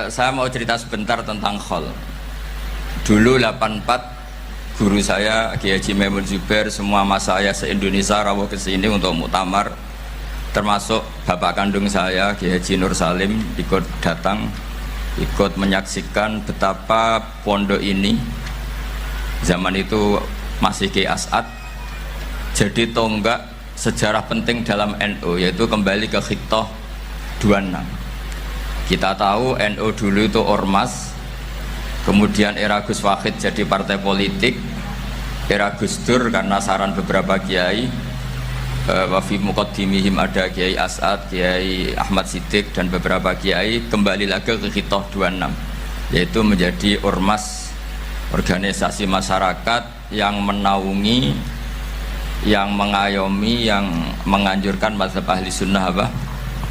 Saya mau cerita sebentar tentang khol. Dulu 84 guru saya Kiai Haji Maimun Zubair, semua mas saya se-Indonesia rawuh ke sini untuk muktamar, termasuk bapak kandung saya Kiai Haji Nur Salim ikut datang, ikut menyaksikan betapa pondok ini zaman itu masih Kiai As'ad jadi tonggak sejarah penting dalam NU, yaitu kembali ke Khittah 26. Kita tahu NU dulu itu ormas, kemudian era Gus Wahid jadi partai politik, era Gus Dur karena saran beberapa kiai, wafi muqaddimihim ada Kiai As'ad, Kiai Ahmad Siddiq dan beberapa kiai, kembali lagi ke Khittah 26, yaitu menjadi ormas, organisasi masyarakat yang menaungi, yang mengayomi, yang menganjurkan mazhab ahli sunnah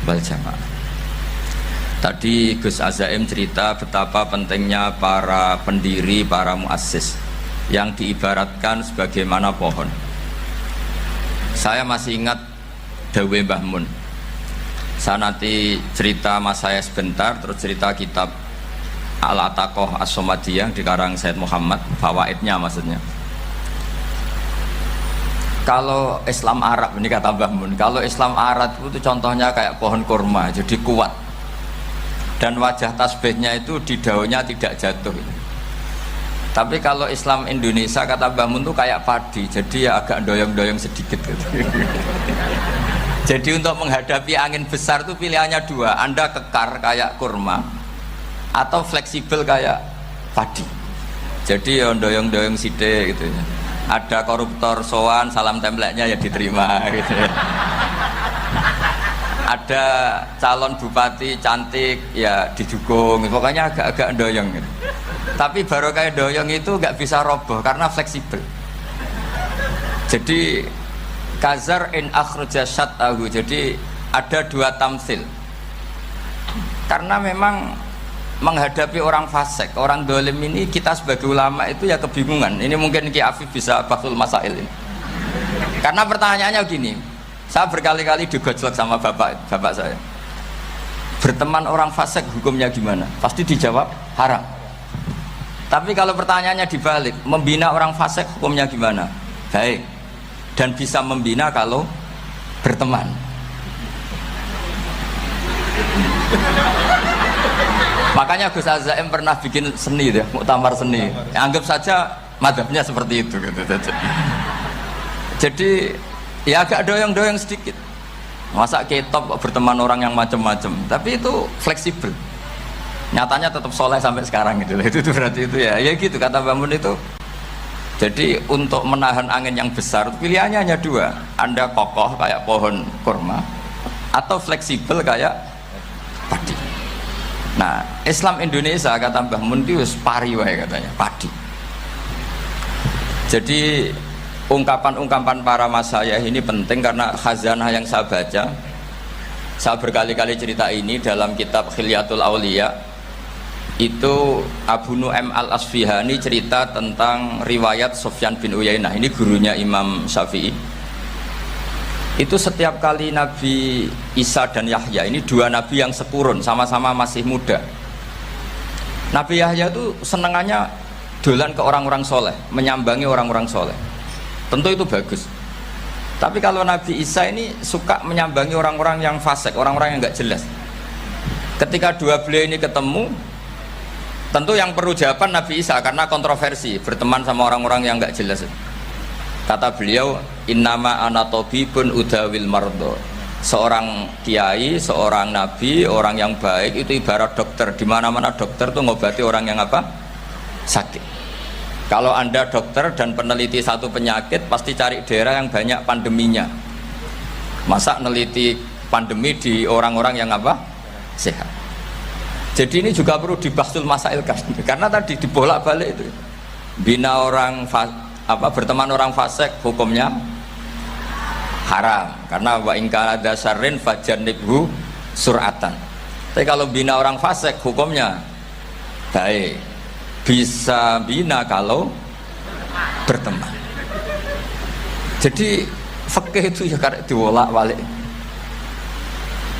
wal jamaah. Tadi Gus Azaim cerita betapa pentingnya para pendiri, para muassis yang diibaratkan sebagaimana pohon. Saya masih ingat Dawe Mbah Mun. Saya nanti cerita mas saya sebentar, terus cerita kitab Al-Ataqoh As-Somadiyah dikarang Said Muhammad, fawaidnya maksudnya. Kalau Islam Arab, ini kata Mbah Mun, kalau Islam Arab itu contohnya kayak pohon kurma, jadi kuat. Dan wajah tasbihnya itu di daunnya tidak jatuh. Tapi kalau Islam Indonesia kata Mbah Mun itu kayak padi, jadi ya agak doyong-doyong sedikit gitu. Jadi untuk menghadapi angin besar itu pilihannya dua, Anda kekar kayak kurma atau fleksibel kayak padi. Jadi ya doyong-doyong sithik gitu ya. Ada koruptor sowan, salam templeknya ya diterima gitu ya. Ada calon bupati cantik ya didukung, pokoknya agak-agak doyong gitu. Tapi baru kayak doyong itu nggak bisa roboh karena fleksibel. Jadi kazar in akhraja syatahu, jadi ada dua tamsil. Karena memang menghadapi orang fasik, orang dolim ini, kita sebagai ulama itu ya kebingungan. Ini mungkin Ki Afif bisa bahsul masail ini. Karena pertanyaannya gini, saya berkali-kali digojlok sama bapak saya. Berteman orang fasik hukumnya gimana? Pasti dijawab haram. Tapi kalau pertanyaannya dibalik, membina orang fasik hukumnya gimana? Baik. Dan bisa membina kalau berteman. Makanya Gus Azaim pernah bikin seni deh, muktamar seni. Anggap saja madhabnya seperti itu gitu. Jadi ya agak doyong-doyong sedikit. Masa ketop berteman orang yang macam-macam, tapi itu fleksibel. Nyatanya tetap soleh sampai sekarang gitu. Itu berarti itu ya gitu kata Mbah Mun itu. Jadi untuk menahan angin yang besar pilihannya hanya dua. Anda kokoh kayak pohon kurma atau fleksibel kayak padi. Nah, Islam Indonesia kata Mbah Mun itu pari wae katanya, padi. Jadi ungkapan-ungkapan para masyayikh ini penting karena khazanah yang saya baca. Saya berkali-kali cerita ini dalam kitab Khilyatul Auliya. Itu Abu Nu'aim Al-Asfihani cerita tentang riwayat Sufyan bin Uyainah. Ini gurunya Imam Syafi'i. Itu setiap kali Nabi Isa dan Yahya, ini dua nabi yang sekurun, sama-sama masih muda. Nabi Yahya itu senengannya dolan ke orang-orang soleh, menyambangi orang-orang soleh. Tentu itu bagus. Tapi kalau Nabi Isa ini suka menyambangi orang-orang yang fasik, orang-orang yang nggak jelas. Ketika dua beliau ini ketemu, tentu yang perlu jawaban Nabi Isa karena kontroversi, berteman sama orang-orang yang nggak jelas. Kata beliau, innama ana tabibun udawil mardo. Seorang kiai, seorang nabi, orang yang baik itu ibarat dokter. Di mana-mana dokter tuh ngobati orang yang apa? Sakit. Kalau Anda dokter dan peneliti satu penyakit, pasti cari daerah yang banyak pandeminya. Masa neliti pandemi di orang-orang yang apa? Sehat. Jadi ini juga perlu dibahsul masail kan. Karena tadi dibolak-balik itu. Bina orang berteman orang fasik hukumnya haram karena wa in kana dasarin fajannibhu sur'atan. Tapi kalau bina orang fasik hukumnya baik, bisa bina kalau berteman. Jadi fikih itu ya karek diwolak-walik.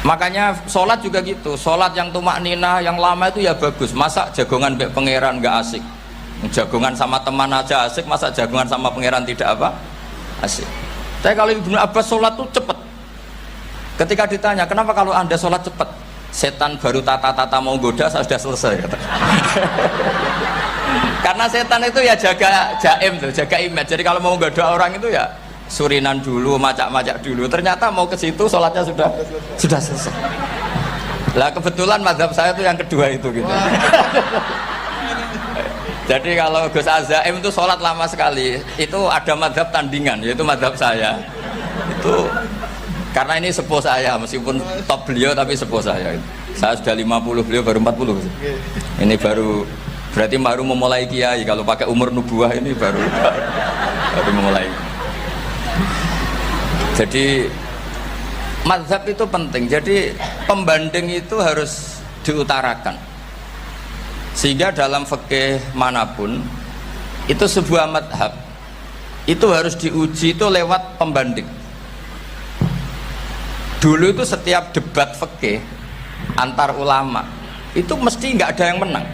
Makanya sholat juga gitu, sholat yang tumak nina yang lama itu ya bagus. Masa jagongan mbek pangeran nggak asik, jagongan sama teman aja asik, masa jagongan sama pangeran tidak apa asik. Tapi kalau Ibnu Abbas sholat tuh cepet. Ketika ditanya kenapa kalau anda sholat cepet, setan baru tata-tata mau goda saya sudah selesai kata. Karena setan itu ya jaga jaim tuh, jaga image. Jadi kalau mau goda orang itu ya surinan dulu, macak-macak dulu. Ternyata mau ke situ sholatnya sudah selesai. Lah kebetulan mazhab saya tuh yang kedua itu gitu. Jadi kalau Gus Azaim itu sholat lama sekali. Itu ada mazhab tandingan, yaitu mazhab saya. Itu karena ini sepuh saya, meskipun top beliau tapi sepuh saya. Saya sudah 50, beliau baru 40. Ini berarti baru memulai kiai. Kalau pakai umur nubuah ini baru memulai. Jadi mazhab itu penting. Jadi pembanding itu harus diutarakan. Sehingga dalam fikih manapun itu sebuah mazhab itu harus diuji itu lewat pembanding. Dulu itu setiap debat fikih antar ulama itu mesti nggak ada yang menang.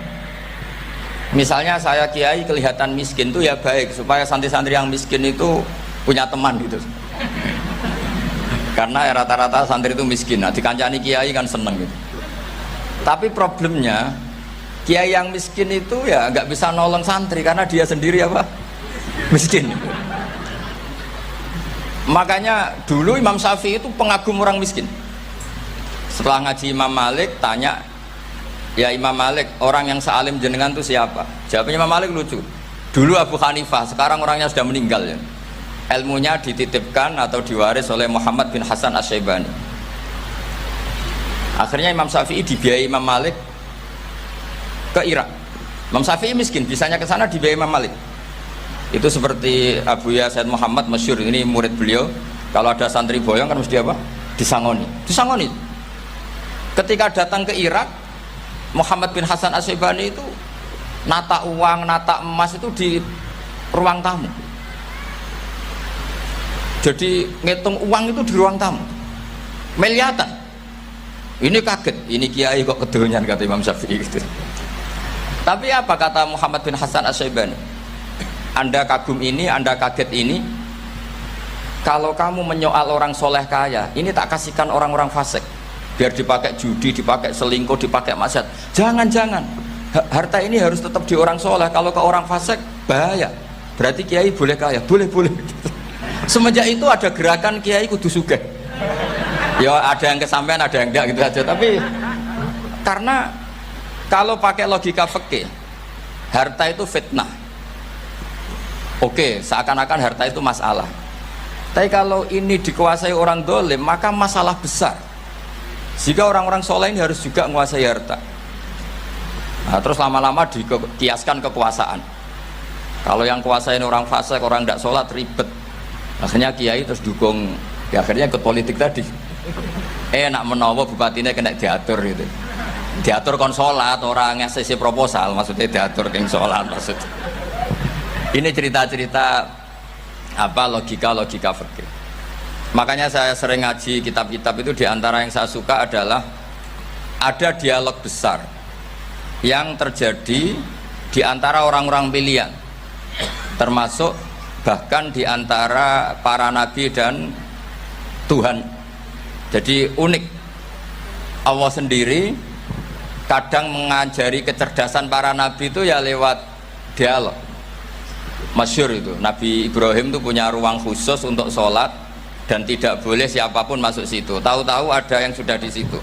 Misalnya saya kiai kelihatan miskin tuh ya baik supaya santri-santri yang miskin itu punya teman gitu. Karena rata-rata santri itu miskin, nah dikancani kiai kan seneng gitu. Tapi problemnya kiai yang miskin itu ya nggak bisa nolong santri karena dia sendiri apa miskin. Makanya dulu Imam Syafi'i itu pengagum orang miskin. Setelah ngaji Imam Malik tanya, ya Imam Malik orang yang sealim jenengan itu siapa? Jawabnya Imam Malik lucu. Dulu Abu Hanifah, sekarang orangnya sudah meninggal ya. Ilmunya dititipkan atau diwaris oleh Muhammad bin Hasan Asy-Syaibani. Akhirnya Imam Syafi'i dibiayai Imam Malik ke Irak. Imam Syafi'i miskin, bisanya ke sana dibiayai Imam Malik. Itu seperti Abu Ya Said Muhammad masyhur, ini murid beliau. Kalau ada santri boyong kan mesti apa? Disangoni. Ketika datang ke Irak, Muhammad bin Hasan Asy-Syaibani itu nata uang, nata emas itu di ruang tamu. Jadi ngitung uang itu di ruang tamu miliatan. Ini kaget, ini kiai kok kedonyan kata Imam Syafi'i gitu. Tapi apa kata Muhammad bin Hasan Asy-Syaibani? Anda kagum ini, Anda kaget ini. Kalau kamu menyoal orang soleh kaya, ini tak kasihkan orang-orang fasik biar dipakai judi, dipakai selingkuh, dipakai maksiat. Jangan harta ini harus tetap di orang soleh. Kalau ke orang fasik bahaya. Berarti kiai boleh kaya, boleh Semenjak itu ada gerakan kiai kudu sugih. Ya ada yang kesampaian, ada yang enggak gitu aja. Tapi karena kalau pakai logika fikih, harta itu fitnah. Oke, seakan-akan harta itu masalah. Tapi kalau ini dikuasai orang dolim, maka masalah besar. Jika orang-orang soleh ini harus juga menguasai harta. Nah, terus lama-lama dikiaskan kekuasaan. Kalau yang kuasain orang fasik, orang tidak sholat ribet. Akhirnya kiai terus dukung, ya akhirnya ikut politik tadi. Nak menawa bupatinya kena diatur gitu. Diatur kon sholat, orang ngasih proposal, maksudnya diatur keng sholat maksud. Ini cerita-cerita apa logika fikih. Makanya saya sering ngaji kitab-kitab itu, diantara yang saya suka adalah ada dialog besar yang terjadi di antara orang-orang pilihan, termasuk bahkan di antara para nabi dan Tuhan. Jadi unik, Allah sendiri kadang mengajari kecerdasan para nabi itu ya lewat dialog. Masyhur itu, Nabi Ibrahim itu punya ruang khusus untuk sholat dan tidak boleh siapapun masuk situ. Tahu-tahu ada yang sudah di situ.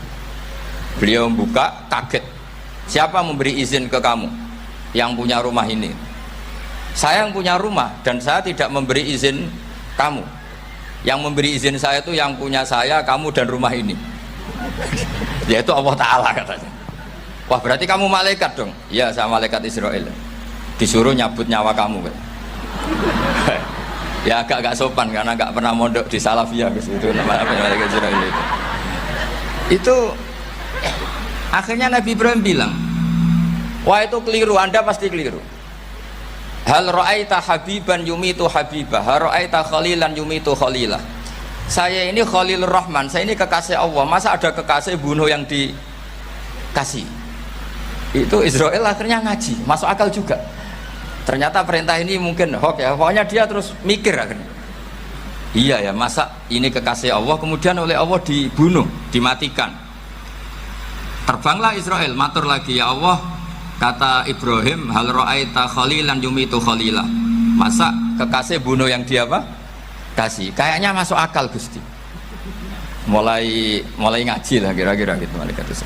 Beliau membuka, kaget. Siapa memberi izin ke kamu yang punya rumah ini? Saya yang punya rumah dan saya tidak memberi izin kamu. Yang memberi izin saya itu yang punya saya, kamu dan rumah ini. Yaitu Allah Ta'ala katanya. Wah berarti kamu malaikat dong? Iya, saya malaikat Israel. Disuruh nyabut nyawa kamu kan? Ya agak sopan karena gak pernah mondok di Salafiyah gitu. Namanya malaikat Israel itu akhirnya Nabi Ibrahim bilang, wah itu keliru, Anda pasti keliru. Hal ra'aita habiban yumitu habibah, hal ra'aita khalilan yumitu khalilah. saya ini Khalilur Rahman, saya ini kekasih Allah, masa ada kekasih bunuh yang dikasih? Itu Israel akhirnya ngaji, masuk akal juga. Ternyata perintah ini mungkin hoax ya, pokoknya dia terus mikir akhirnya. Iya ya, masa ini kekasih Allah kemudian oleh Allah dibunuh, dimatikan. Terbanglah Israel, matur lagi, ya Allah, kata Ibrahim, hal ra'aita khalilan yumitu khalilah. Masa kekasih bunuh yang dia apa? Kasih. Kayaknya masuk akal Gusti. Mulai ngaji lah kira-kira gitu malaikat itu.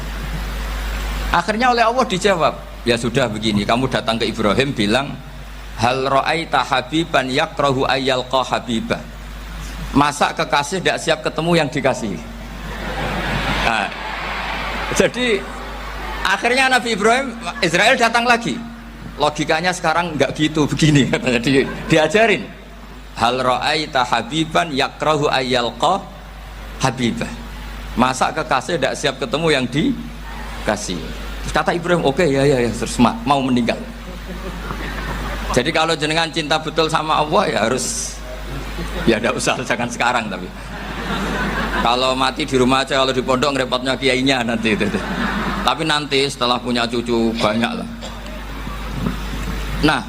Akhirnya oleh Allah dijawab, ya sudah begini, kamu datang ke Ibrahim bilang, hal ra'aita habiban yakrahu ayyalqa habibah. Masa kekasih tidak siap ketemu yang dikasih? Nah, jadi akhirnya Nabi Ibrahim, Israel datang lagi. Logikanya sekarang nggak gitu, begini katanya, diajarin. Hal ra'aita habiban yakrahu ayyalqa habibah. Masa kekasih tidak siap ketemu yang dikasih? Terus kata Ibrahim, oke, ya terus mau meninggal. Jadi kalau jenengan cinta betul sama Allah ya harus, ya tidak usah, jangan sekarang, tapi kalau mati di rumah aja, kalau di pondok ngerepotnya kiainya nanti itu. Tapi nanti setelah punya cucu banyak lah. Nah,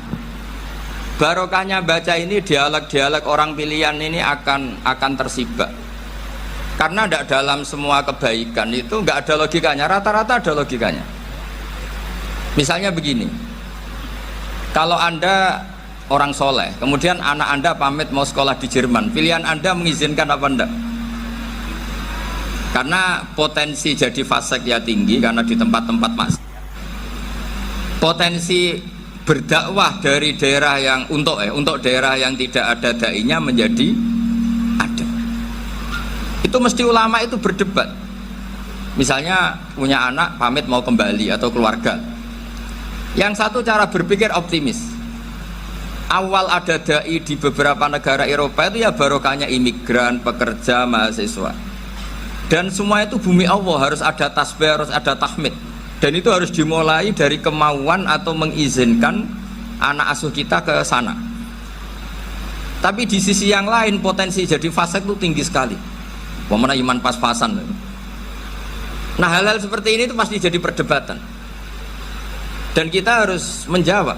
barokahnya baca ini, dialog-dialog orang pilihan ini akan tersibak. Karena tidak dalam semua kebaikan itu nggak ada logikanya, rata-rata ada logikanya. Misalnya begini, kalau Anda orang soleh, kemudian anak Anda pamit mau sekolah di Jerman, pilihan Anda mengizinkan apa enggak? Karena potensi jadi fasik ya tinggi, karena di tempat-tempat maksiat. Potensi berdakwah dari daerah yang untuk daerah yang tidak ada dai-nya menjadi ada. Itu mesti ulama itu berdebat. Misalnya punya anak pamit mau kembali atau keluarga. Yang satu cara berpikir optimis. Awal ada dai di beberapa negara Eropa itu ya barokahnya imigran, pekerja, mahasiswa. Dan semua itu bumi Allah, harus ada tasbih, harus ada tahmid. Dan itu harus dimulai dari kemauan atau mengizinkan anak asuh kita ke sana. Tapi di sisi yang lain potensi jadi fasik itu tinggi sekali. Pemana iman pas-pasan. Nah, hal-hal seperti ini itu pasti jadi perdebatan. Dan kita harus menjawab.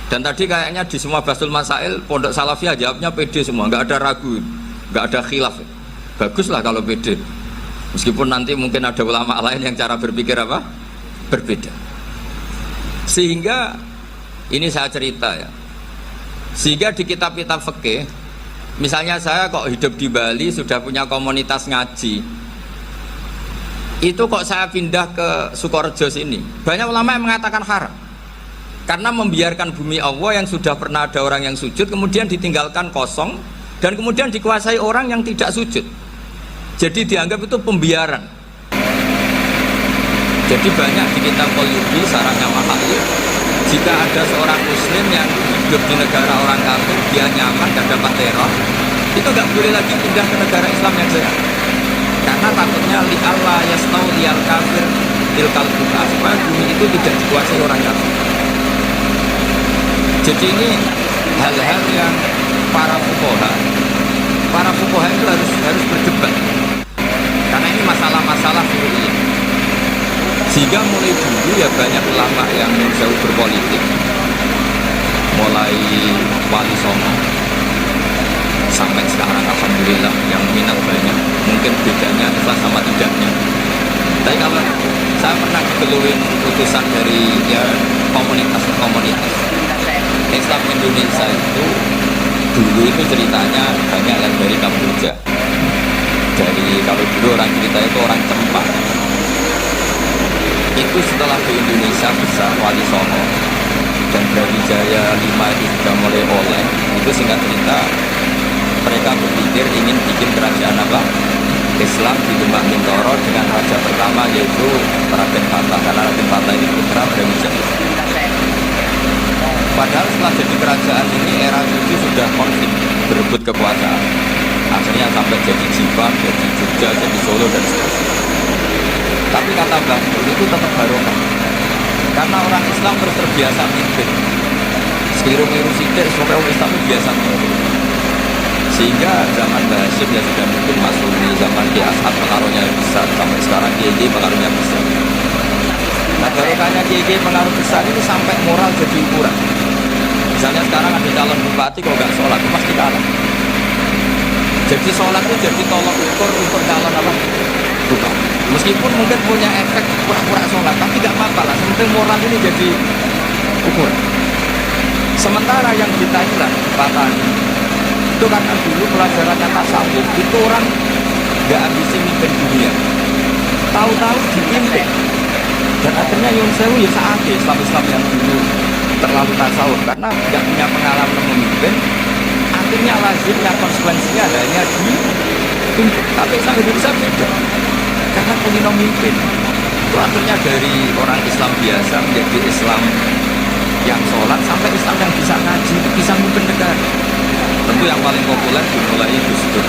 Dan tadi kayaknya di semua Basul Masail Pondok Salafiyah jawabnya pede semua, nggak ada ragu, nggak ada khilaf. Baguslah kalau pede. Meskipun nanti mungkin ada ulama lain yang cara berpikir apa? Berbeda. Sehingga ini saya cerita ya. Sehingga di kitab-kitab fikih, misalnya saya kok hidup di Bali sudah punya komunitas ngaji. Itu kok saya pindah ke Sukorejo sini, banyak ulama yang mengatakan haram. Karena membiarkan bumi Allah yang sudah pernah ada orang yang sujud kemudian ditinggalkan kosong dan kemudian dikuasai orang yang tidak sujud. Jadi dianggap itu pembiaran. Jadi banyak di kitab Qalyubi, sarahnya Mahalli, jika ada seorang muslim yang hidup di negara orang kafir, dia nyaman dan dapat teror, itu nggak boleh lagi pindah ke negara Islam yang sehat. Karena takutnya li Allah yasnau liyal kafir tilkal buka, supaya bumi itu tidak dikuasai orang kafir. Jadi ini hal-hal yang para fuqaha itu harus berdebat. Karena ini masalah-masalah fikih. Sehingga mulai dulu ya banyak ulama yang jauh berpolitik. Mulai Wali Songo sampai sekarang alhamdulillah yang minat banyak. Mungkin bedanya ikhlas sama tidaknya. Tapi kalau saya pernah dikeluhin utusan dari ya komunitas Islam Indonesia itu dulu itu ceritanya banyak yang dari Kamboja. Dari kalau dulu orang cerita itu orang Cempa. Itu setelah di Indonesia besar Wali Songo dan Brawijaya 5 itu sudah mulai oleh. Itu singkat cerita mereka berpikir ingin bikin kerajaan apa? Islam di Demak Bintoro dengan raja pertama yaitu Raden Fatah, karena Raden Fatah ini putra Brawijaya. Padahal setelah jadi kerajaan ini era itu sudah konflik, berebut kekuasaan. Akhirnya sampai jadi Jipang, jadi Jogja, jadi Solo dan seterusnya. Tapi kata Bang Nur itu tetap barokah. Karena orang Islam terus terbiasa mikir. Sekiru-miru sidik supaya orang Islam biasa mikir. Sehingga zaman Mbah Hashim ya sudah mungkin Masumi, zaman Ki As'ad pengaruhnya besar, sampai sekarang Kiai pengaruhnya besar. Nah barokahnya Kiai pengaruh besar ini sampai moral jadi ukuran. Misalnya sekarang ada calon bupati kalau nggak sholat itu pasti kalah. Jadi sholat itu jadi tolok ukur untuk calon apa? Bupati. Meskipun mungkin punya efek pura-pura sholat, tapi nggak apa-apa lah. Sementing moral ini jadi ukuran. Sementara yang di Thailand, Patani, itu karena dulu pelajarannya tasawuf, itu orang nggak ambisi mimpin dunia. Tahu-tahu dipimpin. Dan akhirnya Yun Sewu ya saatnya Islam-Islam yang dulu terlalu tasawuf karena nggak punya pengalaman memimpin, akhirnya lazimnya konsekuensinya adanya dipimpin. Tapi Islam Indonesia beda karena punya memimpin itu akhirnya dari orang Islam biasa menjadi Islam yang sholat sampai Islam yang bisa ngaji, bisa memimpin negara. Tentu yang paling populer dimulai Gus Dur.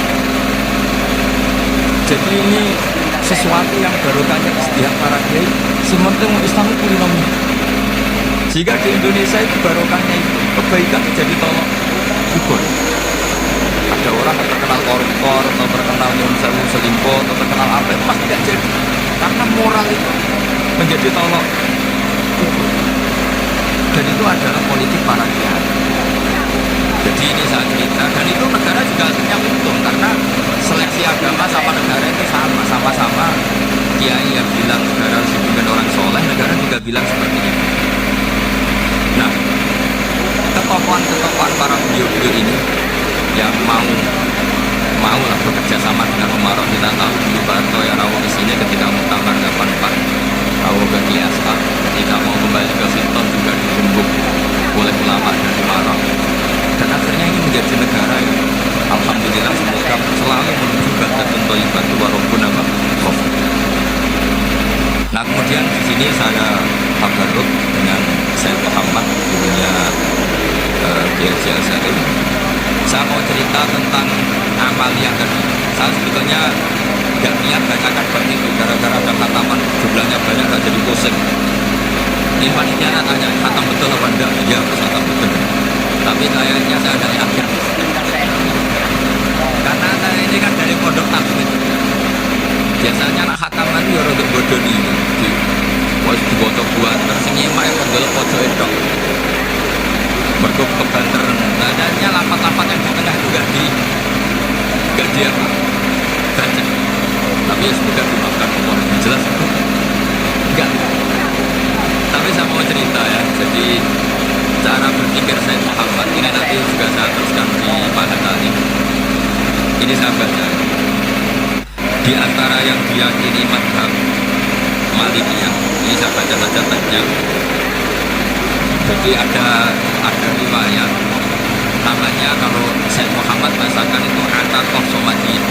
Jadi ini sesuatu yang barokahnya istiadat para kiai, sementing Islam itu punya. Jika di Indonesia itu barokahnya itu kebaikan jadi tolok ukur. Ada orang yang terkenal koruptor atau terkenal nyuwun sewu selingkuh atau terkenal apa itu pasti tidak jadi. Karena moral itu menjadi tolok ukur. Dan itu adalah politik para kiai. Jadi ini saya cerita dan itu negara juga akhirnya untung karena seleksi agama sama negara itu sama-sama kiai yang bilang negara harus dipimpin orang soleh, negara juga bilang seperti itu. Nah, ketokohan para beliau-beliau ini yang mau lah bekerja sama dengan Umar, kita tahu dulu Pak Harto ya rawuh di sini ketika Muktamar 84, rawuh ke Kiasa, ketika mau kembali ke Sinton juga digembuk oleh ulama dari Maroc. Dan akhirnya ini menjadi negara yang alhamdulillah semoga selalu menuju Baldatun Thayyibatun wa Rabbuna Ghafur. Nah kemudian di sini saya tabarruk dengan Syekh Muhammad gurunya Kiai Syahsalim. Saya mau cerita tentang amaliyah tadi. Saya sebetulnya nggak niat bacakan seperti itu gara-gara ada khataman jumlahnya banyak nggak jadi pusing. Ini panitia tanya khatam betul apa enggak? Iya khatam betul. Tapi kayaknya saya tidak yakin karena saya ini kan dari pondok takmid. Biasanya anak khataman itu untuk bodoh nih di bocok buat tersenyimak yang menggolok pojok itu berkup kebanter. Nadanya lapat-lapat yang di tengah itu gak dia baca. Tapi ya semoga dimaafkan Allah. Jelas itu enggak. Tapi saya mau cerita ya. Jadi cara berpikir saya Muhammad ini nanti juga saya teruskan di pada tadi. Ini saya baca. Di antara yang diyakini madhab Malikiyah, ini saya baca saja teksnya. Jadi ada riwayat namanya kalau Syekh Muhammad bahasakan itu Ataqoh Somadiyah.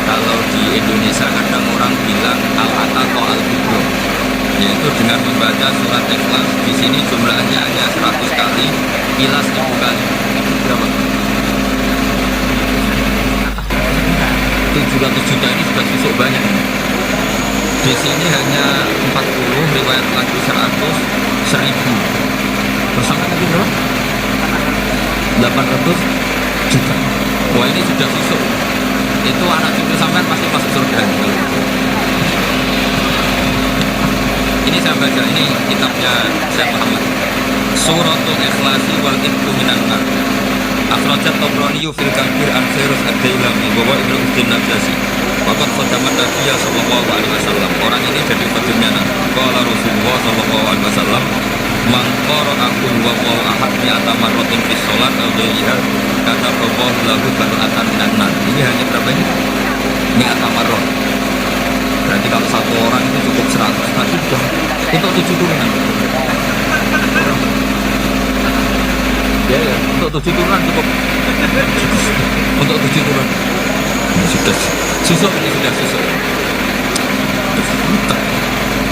Kalau di Indonesia kadang orang bilang Al-Ataqoh Al-Kubro, yaitu dengan membaca surat Ikhlas. Di sini jumlahnya hanya 100 kali, Ikhlas 1000 kali. Berapa? 700 juta ini sudah susuk banyak. Di sini hanya 40, riwayat lagi 100, 1000. Bersama lagi berapa? 800 juta. Wah ini sudah susuk. Itu anak cucu sampean pasti masuk surga. Ini saya baca, ini kitabnya Syekh Muhammad. Suratul Ikhlasi wal Ibku minan nar. Akhrajat Tabrani fil Kabir an Sirus ad-Dailami wa Ibnu Uddin Najasi. Waqad khataman Nabiya sallallahu alaihi wasallam. Orang ini jadi khadimnya Nabi. Qala Rasulullah sallallahu alaihi wasallam, "Man qara'a qul huwallahu ahad mi'ata marratin fi shalat aw ghayriha, kataballahu lahu bara'atan minan nar." Ini hanya berapa ini? Mi'ata marrat. Berarti kalau satu orang itu cukup 100, berarti sudah untuk 7 turunan. Ya, untuk 7 turunan cukup. Untuk 7 turunan. Ini sudah susuk, ini sudah susuk.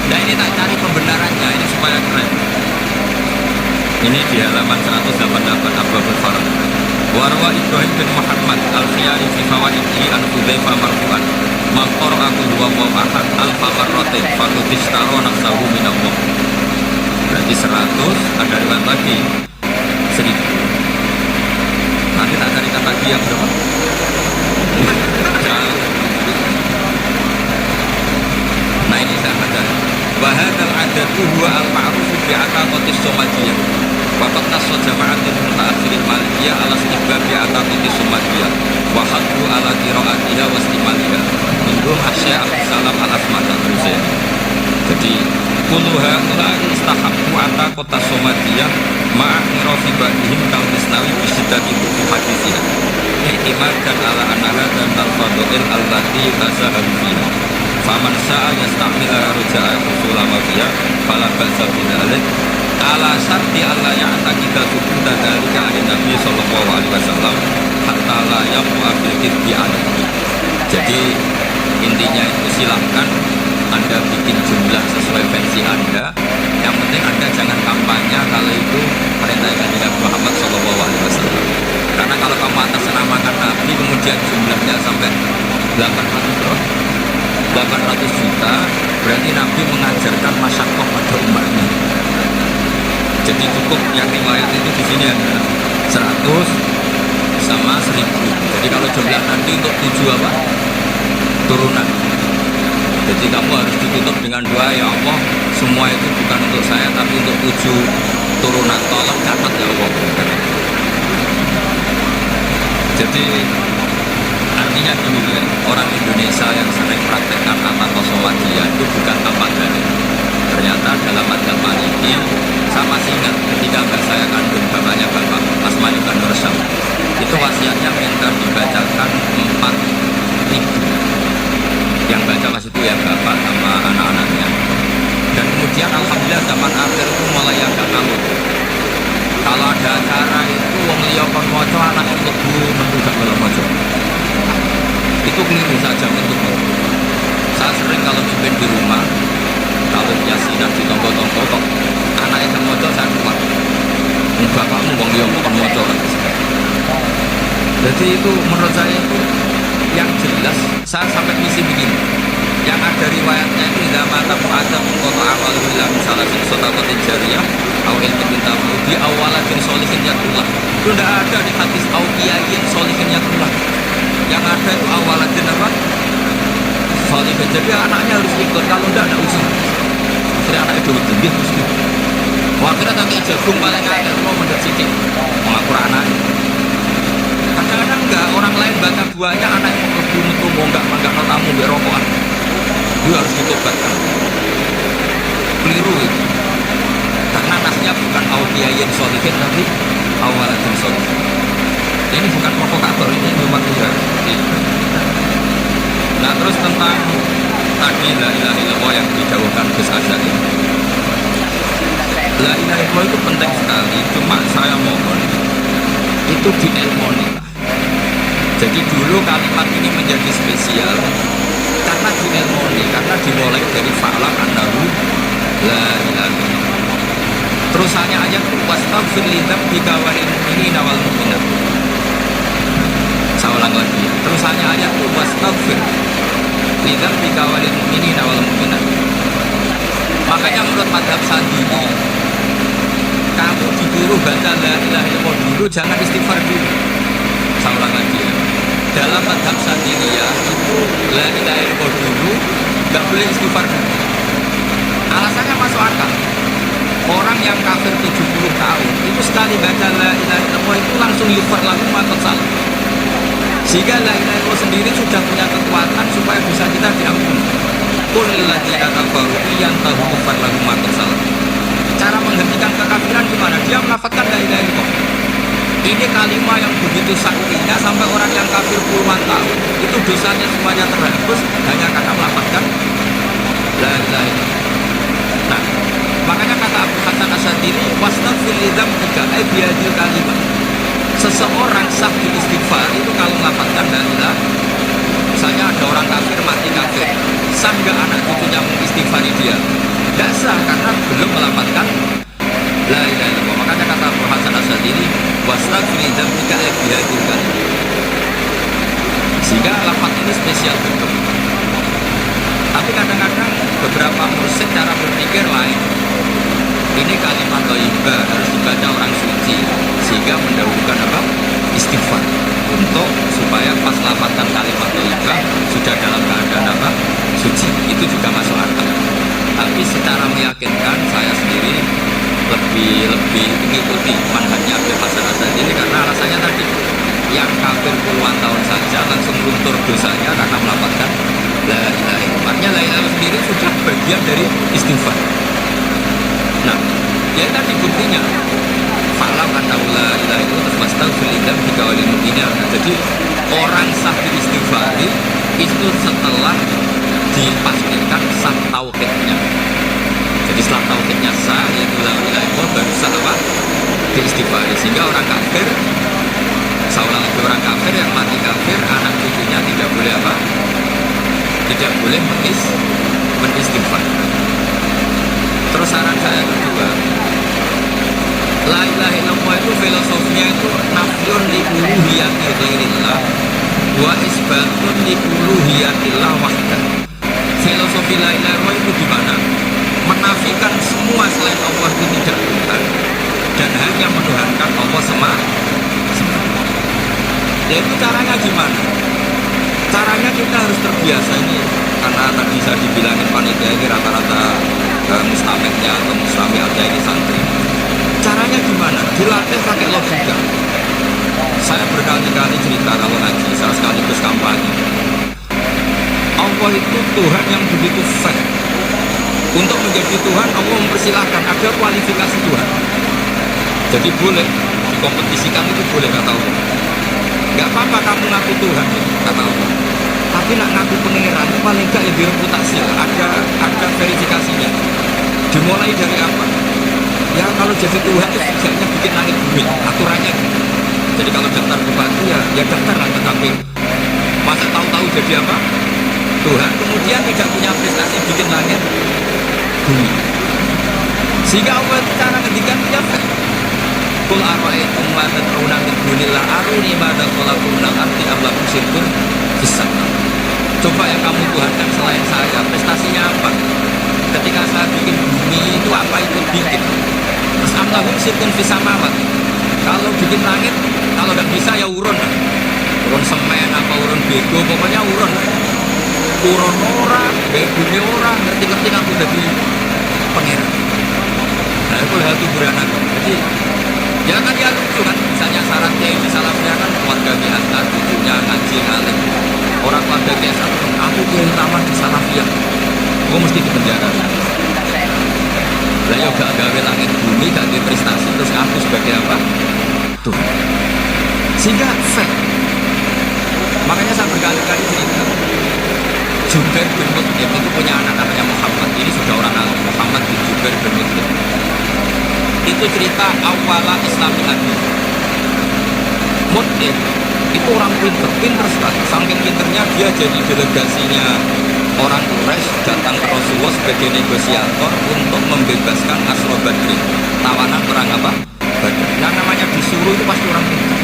Nah ini tak cari pembenarannya, ini supaya keren. Ini di halaman 188 Abwabul Farad. Warwa Ibrahim bin Muhammad Al-Khiyari fi Fawaidhi an Hudzaifah marfu'an. Man qara'a qul huwallahu ahad alfa marratin faqad ishtara nafsahu min Allah. Berarti 100, ada riwayat lagi 1000. Nanti tak carikan tadi yang berapa? Nah ini saya baca. Wahadal adatu huwa al-ma'ruf bi ataqatis somadiyah. Waqad nassa jama'atul muta'akhirin malikiyah ala istihbab bi ataqatis somadiyah. Wa haddu ala qira'atiha wa istimaliha. Minhum asy-Syaikh Abdus Salam al-Asmat al-Rusai. Jadi kulluha ulai istahabbu ataqatas somadiyah ma'a irafi ba'dihim kal misnawi bi syiddati hadisiyah. I'timadan ala annaha dan al-fadhil allati tasahabu fiha. Faman sa'a yastamila ruja'a usulama fiha fala ba'sa bidzalik ala syarti alla ya'taqida subuta dzalika an Nabi sallallahu alaihi wasallam hatta la yaqa bil kidbi alaihi. Jadi intinya itu silahkan Anda bikin jumlah sesuai versi Anda. Yang penting Anda jangan kampanye kalau itu perintah Nabi Muhammad sallallahu alaihi wasallam. Karena kalau kamu atasnamakan Nabi kemudian jumlahnya sampai 800 juta, berarti Nabi mengajarkan masyakoh pada umatnya. Jadi cukup yang riwayat itu di sini ada 100 sama 1000. Jadi kalau jumlah nanti untuk 7 apa? Turunan. Jadi kamu harus ditutup dengan doa, ya Allah, semua itu bukan untuk saya tapi untuk 7 turunan. Tolong catat ya Allah. Jadi artinya gini ya, orang Indonesia yang sering praktekkan ataqosomadiyah itu bukan tanpa dalil. Ternyata dalam madzhab Maliki, saya masih ingat ketika mbak saya kandung, bapaknya Bapak Mas Malik Nur Syam, itu wasiatnya minta dibacakan 4.000. Yang baca pas itu ya Bapak sama anak-anaknya. Dan kemudian alhamdulillah zaman akhir itu mulai agak kalut. Kalau ada acara itu wong liya kon maca anak mlebu metu gak belum maca. Itu keliru saja untuk saya sering kalau mimpin di rumah, kalau yasinan di tonggo-tonggo kok anaknya kan moco saya keluar bapakmu bang dia bukan moco. Jadi itu menurut saya itu yang jelas. Saya sampai misi begini, yang ada riwayatnya itu tidak mata ada mengkoto awal bila misalnya sotakotin jariyah awal minta di awalatin solihin yatullah, itu tidak ada di hadis awkiyayin solihin yatullah. Yang ada itu awalatin apa? Solihin. Jadi anaknya harus ikut, kalau tidak ada usaha. Akhirnya anaknya dulu tinggi terus gitu. Akhirnya tapi jagung paling agak mau mendet sidik mengakur anaknya. Kadang-kadang enggak, orang lain baca buahnya anaknya mau lebih metu mau enggak tamu berokokan. Dia harus ditobatkan. Keliru itu. Karena nasnya bukan awliyain solihin tapi awalatin solihin. Ini bukan provokator, ini memang dia. Nah terus tentang tadi la ilaha illallah yang dijauhkan Gus Azhar ini. La ilaha illallah itu penting sekali, cuma saya mohon itu diilmoni. Jadi dulu kalimat ini menjadi spesial karena diilmoni, karena dimulai dari fa'lam annahu la ilaha illallah. Terusannya ayat wastaghfir lidzambika wa lil mu'minina wal mu'minat. Saya ulang lagi. Terusannya ayat wastaghfir lidzambika wa lil mu'minina wal mu'minat. Makanya menurut madzhab Sadili, kamu disuruh baca la ilaha illallah dulu, jangan istighfar dulu. Saya ulang lagi ya. Dalam madzhab Sadiliyah itu la ilaha illallah dulu, nggak boleh istighfar dulu. Alasannya masuk akal. Orang yang kafir 70 tahun itu sekali baca la ilaha illallah itu langsung yufar lahu ma qad salah. Sehingga la ilaha illallah sendiri sudah punya kekuatan supaya bisa kita diampuni. Qul lil ladzina kafaru yantahu yufar lahu ma qad salah. Cara menghentikan kekafiran gimana? Dia melafazkan la ilaha illallah. Ini kalimat yang begitu saktinya sampai orang yang kafir puluhan tahun itu dosanya semuanya terhapus hanya karena melafazkan la ilaha illallah. Nah, makanya kata Abu Hasan Asy'adili wastaghfir lidzambika ay bihadil kalimat. Seseorang sah istighfar itu kalau melafazkan la ilaha. Misalnya ada orang kafir mati kafir, sah enggak anak cucunya mengistighfari dia? Tidak sah karena belum melafazkan la ilaha illallah. Makanya kata Abu Hasan Asy'adili wastaghfir lidzambika ay bihadil kalimat. Sehingga lafaz ini spesial betul. Tapi kadang-kadang beberapa mursyid cara berpikir lain. Ini kalimat thayyibah harus dibaca orang suci sehingga mendahulukan apa? istighfar untuk supaya pas lafadzkan kalimat thayyibah sudah dalam keadaan apa? Suci. Itu juga masuk akal. Tapi secara meyakinkan saya sendiri lebih mengikuti manhajnya Abdul Hasan Asy'adzili karena alasannya tadi yang kafir puluhan tahun saja langsung luntur dosanya karena melafadzkan la ilaha illallah. Artinya la ilaha sendiri sudah bagian dari istighfar. Nah, ya tadi buktinya falam annahu la ilaha illallah fastaghfir lidzam bika walil mu'minin. Jadi orang sah istighfari itu setelah dipastikan sah tauhidnya. Jadi setelah tauhidnya sah yaitu la ilaha illallah baru sah apa? Istighfari. Sehingga orang kafir, seolah lagi orang kafir yang mati kafir, anak cucunya tidak boleh apa? Tidak boleh mengistighfar. Terus saran saya kedua, la ilaha illallah itu filosofinya itu nafyun li uluhiyati ghairillah wa isbatun li uluhiyatillah wahdah. Filosofi la ilaha illallah itu gimana? Menafikan semua selain Allah itu tidak Tuhan dan hanya menuhankan Allah semata. Yaitu caranya gimana? Caranya kita harus terbiasa ini, karena tadi saya dibilangin panitia ini rata-rata mustameknya atau mustamiatnya ini santri. Caranya gimana? Dilatih pakai logika. Saya berkali-kali cerita kalau ngaji, saya sekaligus kampanye. Allah itu Tuhan yang begitu fair. Untuk menjadi Tuhan, Allah mempersilahkan ada kualifikasi Tuhan. Jadi boleh dikompetisikan, itu boleh, kata Allah. Gak apa-apa kamu ngaku Tuhan, kata Allah. Tapi nak ngaku pangeran paling gak ya direputasi lah. Ada verifikasinya. Dimulai dari apa? Ya kalau jadi Tuhan itu setidaknya bikin langit bumi, aturannya gitu. Jadi kalau daftar bupati ya daftar lah ke KPU. Masa tahu-tahu jadi apa? Tuhan, kemudian tidak punya prestasi bikin langit bumi. Sehingga Allah itu cara ngedikan dia Kul arwa'aikum wa tad'una min dunillah aruni ma khalaqu minal ardi am lakum syirkun fis sama. Coba yang kamu tuhankan selain saya, prestasinya apa? Ketika saya bikin bumi itu apa itu bikin? Terus am lakum syirkun fis samawat. Kalau bikin langit, kalau nggak bisa ya urun. Urun semen apa urun bego, pokoknya urun. Urun orang, bumi orang, ngerti-ngerti kamu jadi pangeran. Nah itu hal kuburan aku. Jadi ya kan ya lucu kan, misalnya syaratnya ini salafnya kan keluarga biasa, cucunya ngaji ngalim. Orang keluarga biasa, aku kiai utama di salafiyah, gue mesti di penjara. Lah ya gak gawe langit bumi, gak gawe prestasi, terus aku sebagai apa? Tuh. Sehingga fair. Makanya saya berkali-kali cerita. Jubair bin Mut'im itu punya anak namanya Muhammad. Ini sudah orang alim, Muhammad bin Jubair bin Mut'im. Itu cerita awala Islamian. Mut'im itu orang pinter sekali. Saking pinternya dia jadi delegasinya orang Quraisy datang ke Rasulullah sebagai negosiator untuk membebaskan Asra Badrin, tawanan perang apa? Badr. Yang namanya disuruh itu pasti orang pinter.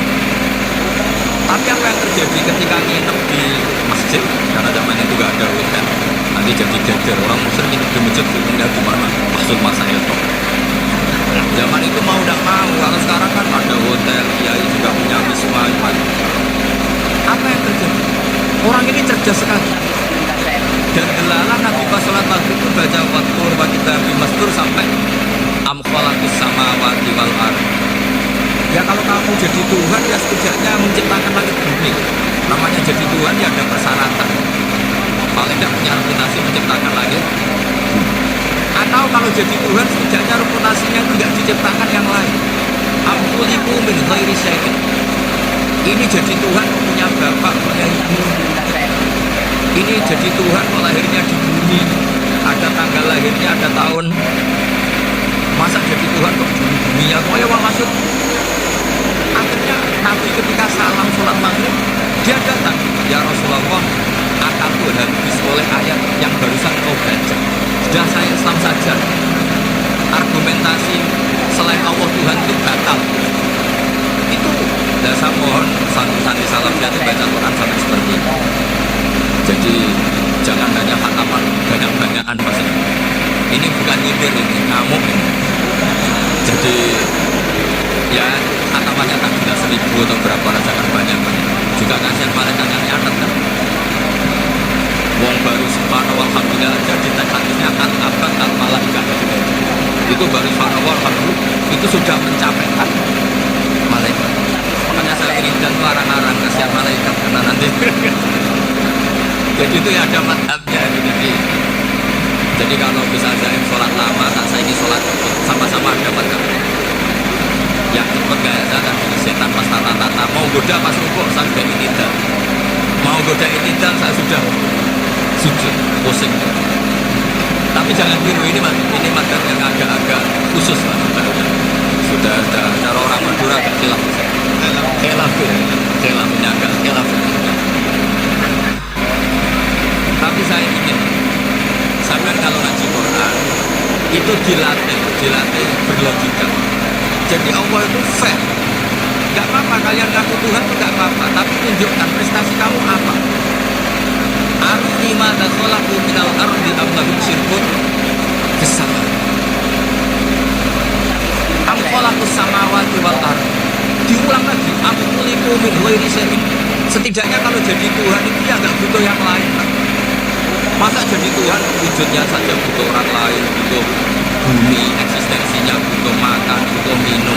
Tapi apa yang terjadi ketika nginep di masjid, karena zaman itu gak ada hotel, nanti jadi jajar orang muslim nginep di masjid, tinggal di mana? Maksud masa itu. Zaman itu mau tidak mau, kalau sekarang kan ada hotel, kiai juga punya wisma. Apa yang terjadi? Orang ini cerdas sekali. Dan delalah Nabi pas sholat maghrib itu baca waktur wa kitabim mastur sampai am khalaqis samawati wal ardh. Ya kalau kamu jadi Tuhan ya setidaknya menciptakan langit bumi. Namanya jadi Tuhan ya ada persyaratan. Paling tidak punya reputasi menciptakan langit. Atau kalau jadi Tuhan setidaknya reputasinya itu tidak diciptakan yang lain. Amkuliku min ghairi syai'in. Ini jadi Tuhan punya bapak, punya ibu. Ini jadi Tuhan melahirnya di bumi. Ada tanggal lahirnya, ada tahun. Masa jadi Tuhan kok di bumi ya? Kok ya maksud? Akhirnya Nabi ketika salam sholat maghrib dia datang, ya Rasulullah, akalku habis oleh ayat yang barusan kau baca. Sudah saya Islam saja. Argumentasi selain Allah Tuhan itu batal. Itu saya mohon santri salafnya itu baca Quran sampai seperti itu. Jadi jangan hanya hataman banyak-banyakan maksudnya. Ini bukan nyindir, ini ngamuk ini. Jadi ya hatamannya tak sudah 1000 atau berapa rasakan banyak juga kasihan malaikat yang nyatet kan. Wong baru subhanallah alhamdulillah aja di teks hadisnya kan abad al malaikat itu baru subhanallah alhamdulillah itu sudah mencapai kan malaikat. Makanya saya wiridan larang-larang kasihan malaikat karena nanti jadi itu ya ada madhabnya jadi kalau bisa zaim sholat lama tak saya ini sholat cepet sama-sama ada madhabnya. Yang cepet gak ada tadi setan pas tata-tata mau goda pas rukuk saya sudah itidal, mau goda itidal saya sudah sujud pusing. Tapi jangan tiru ini madhab yang agak-agak khusus lah sudah cara orang Madura agak khilaf khilafnya agak khilaf. Tapi saya ingin sampai kalau ngaji Quran itu dilatih berlogika. Jadi Allah itu fair. Gak apa-apa kalian ngaku Tuhan itu gak apa-apa, tapi tunjukkan prestasi kamu apa. Arni madza khalaqu minal ardi am lahum syirkun fis sama. Am khalaqus samawati wal ardh. Diulang lagi, am khuliqu min ghairi syai'in. Setidaknya kalau jadi Tuhan itu ya gak butuh yang lain. Masa jadi Tuhan wujudnya saja butuh orang lain, butuh bumi, eksistensinya butuh makan, butuh minum.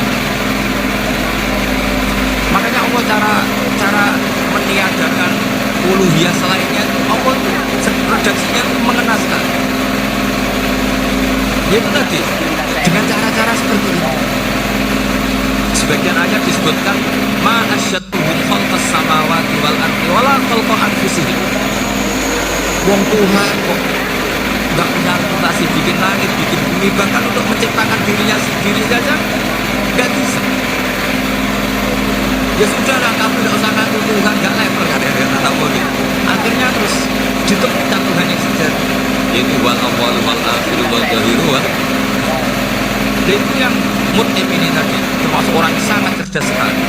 Makanya Allah cara meniadakan uluhiyah selainnya, Allah redaksinya mengenaskan. Itu tadi dengan cara-cara seperti itu. Sebagian ayat disebutkan ma asyadduhum khalqas samawati wal ardi wala khalqa anfusihim. Wong Tuhan kok nggak punya reputasi bikin langit, bikin bumi, bahkan untuk menciptakan dirinya sendiri saja nggak bisa. Ya sudah lah, kamu tidak usah ngaku Tuhan, nggak level kan ya tahu gitu. Akhirnya terus ditemukan Tuhan yang sejati, yaitu wal awwal wal akhir wal zahir wal. Itu yang mut'im ini tadi, termasuk orang yang sangat cerdas sekali.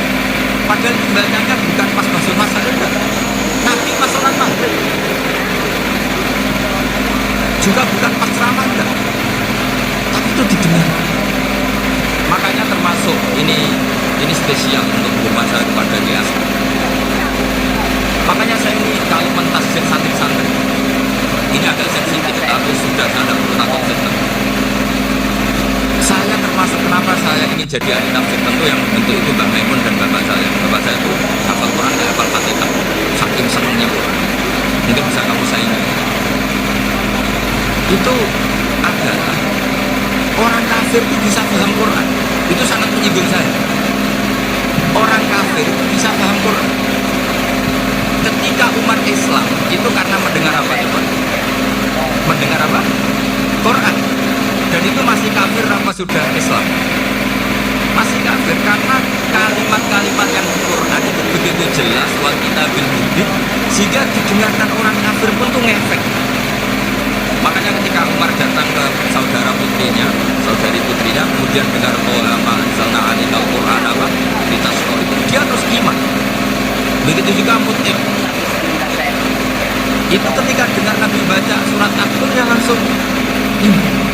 Padahal bacanya bukan pas masuk masa enggak, tapi pas sholat maghrib. Juga bukan pas ceramah enggak, tapi itu didengar. Makanya termasuk ini spesial untuk hormat saya kepada Kias. Makanya saya ini kalau mentafsir santri-santri ini agak sensitif, tapi sudah saya tidak perlu takut tentang. Saya termasuk kenapa saya ingin jadi ahli tafsir, tentu yang membentuk itu Mbak Maimun dan bapak saya. Bapak saya itu hafal Quran, nggak hafal Fatihah, saking senangnya Quran. Mungkin bisa kamu saingi. Itu adalah orang kafir itu bisa paham Quran, itu sangat menyinggung saya. Orang kafir itu bisa paham Quran. Ketika umat Islam itu karena mendengar apa coba? Mendengar apa? Quran. Dan itu masih kafir apa sudah Islam? Masih kafir karena kalimat-kalimat yang di Quran itu begitu jelas wal kitabil mubin sehingga didengarkan orang kafir pun tuh ngefek. Makanya ketika Umar datang ke saudara putrinya, saudari putrinya, kemudian dengar ulama anzalna alaikal Quran apa kita itu dia terus iman. Begitu juga Mut'im. Itu ketika dengar Nabi baca surat At-Tur yang langsung iman.